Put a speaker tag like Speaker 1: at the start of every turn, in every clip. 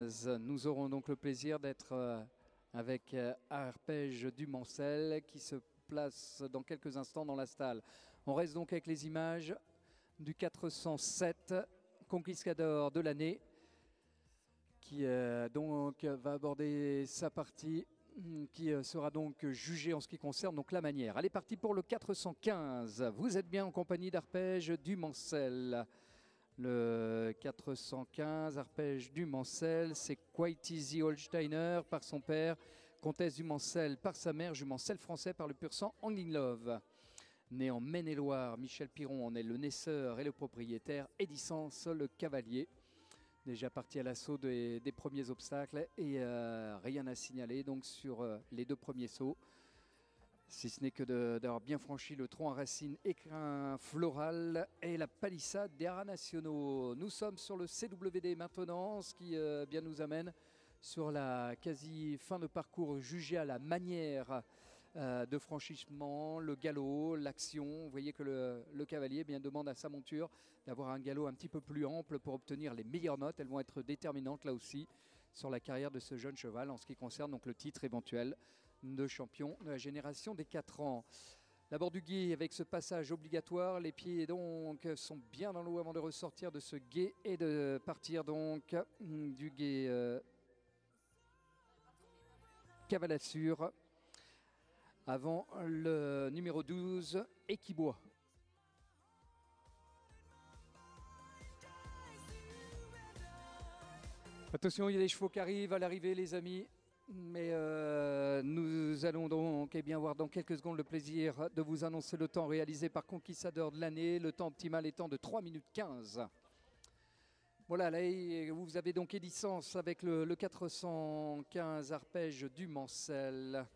Speaker 1: Nous aurons donc le plaisir d'être avec Arpège du Mancel qui se place dans quelques instants dans la stalle. On reste donc avec les images du 407 Conquistador de l'année qui donc va aborder sa partie qui sera donc jugée en ce qui concerne donc la manière. Allez, parti pour le 415. Vous êtes bien en compagnie d'Arpège du Mancel. Le 415, Arpège du Mancel, c'est Quite Easy Holsteiner par son père, Comtesse du Mancel par sa mère, Jumancel français par le pur sang Angling Love. Né en Maine-et-Loire, Michel Piron en est le naisseur et le propriétaire, Edicence le cavalier. Déjà parti à l'assaut des premiers obstacles et rien à signaler donc sur les deux premiers sauts. Si ce n'est que d'avoir bien franchi le tronc à racines écrin floral et la palissade des haras nationaux. Nous sommes sur le CWD maintenant, ce qui bien nous amène sur la quasi fin de parcours jugée à la manière de franchissement, le galop, l'action. Vous voyez que le cavalier bien demande à sa monture d'avoir un galop un petit peu plus ample pour obtenir les meilleures notes. Elles vont être déterminantes là aussi sur la carrière de ce jeune cheval en ce qui concerne donc le titre éventuel de champion de la génération des 4 ans. L'abord du gué avec ce passage obligatoire, les pieds donc sont bien dans l'eau avant de ressortir de ce gué et de partir donc du gué Cavalassure avant le numéro 12 Equibois. Attention, il y a des chevaux qui arrivent à l'arrivée les amis. Mais nous allons donc bien voir dans quelques secondes le plaisir de vous annoncer le temps réalisé par Conquistador de l'année, le temps optimal étant de 3 minutes 15. Voilà, là vous avez donc Edicence avec le 415 Arpège du Mancel.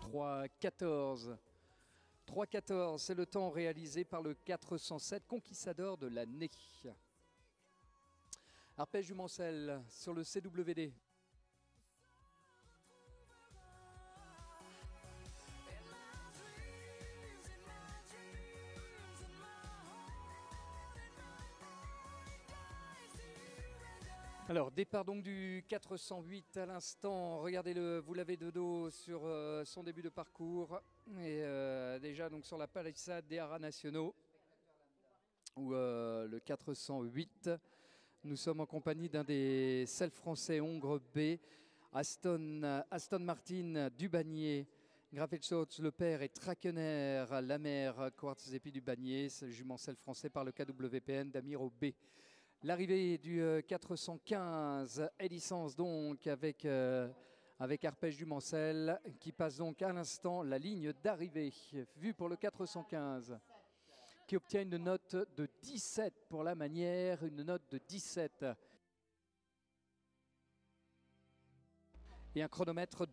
Speaker 1: « 3-14 ». 3-14, c'est le temps réalisé par le 407 Conquistador de l'année. Arpège du Mancel sur le CWD. Alors, départ donc du 408 à l'instant. Regardez-le, vous l'avez de dos sur son début de parcours. Et déjà donc sur la palissade des haras nationaux. Où le 408, nous sommes en compagnie d'un des selles français hongre B, Aston Martin Dubanier. Grafetschotz, le père, et Trakener, la mère, Quartz Épi Dubanier, jument selle français par le KWPN d'Amiro B. L'arrivée du 415, Edicence donc avec Arpège du Mancel qui passe donc à l'instant la ligne d'arrivée. Vue pour le 415 qui obtient une note de 17 pour la manière, une note de 17. Et un chronomètre de